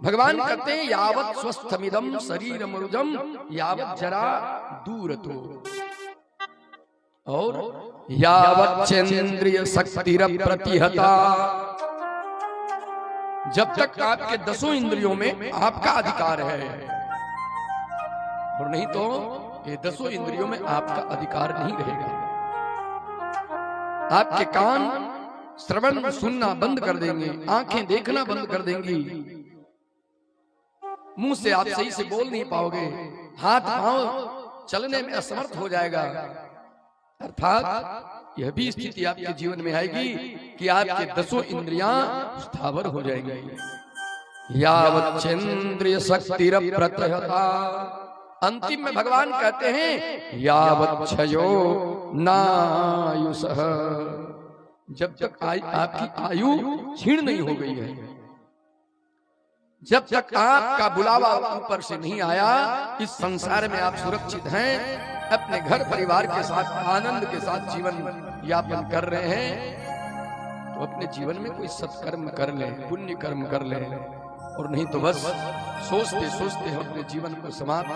भगवान कहते हैं यावत स्वस्थमिदम शरीर मरुजम यावत जरा दूरतो, और यावत चेन्द्रिय शक्तिर प्रतिहता, जब तक आपके 10 इंद्रियों में आपका अधिकार है, और नहीं तो ये 10 इंद्रियों में आपका अधिकार नहीं रहेगा। आपके कान श्रवण सुनना बंद कर देंगे, आंखें देखना बंद कर देंगी, मुंह से आप सही से बोल नहीं पाओगे, हाथ पांव चलने में असमर्थ हो जाएगा। अर्थात यह भी स्थिति आपके जीवन में आएगी कि आपके 10 इंद्रियां स्थावर हो जाएंगी। यावत चेन्द्रिय शक्तिर प्रतिहता, अंतिम में भगवान कहते हैं यावत क्षयो नायुषः, जब तक आपकी आयु क्षीण नहीं हो गई है, जब तक आपका बुलावा ऊपर से नहीं आया, इस संसार में आप सुरक्षित हैं, अपने घर परिवार के साथ आनंद के साथ जीवन यापन कर रहे हैं, तो अपने जीवन में कोई सत्कर्म कर लें, पुण्य कर्म कर लें, और नहीं तो बस सोचते सोचते हम अपने जीवन को समाप्त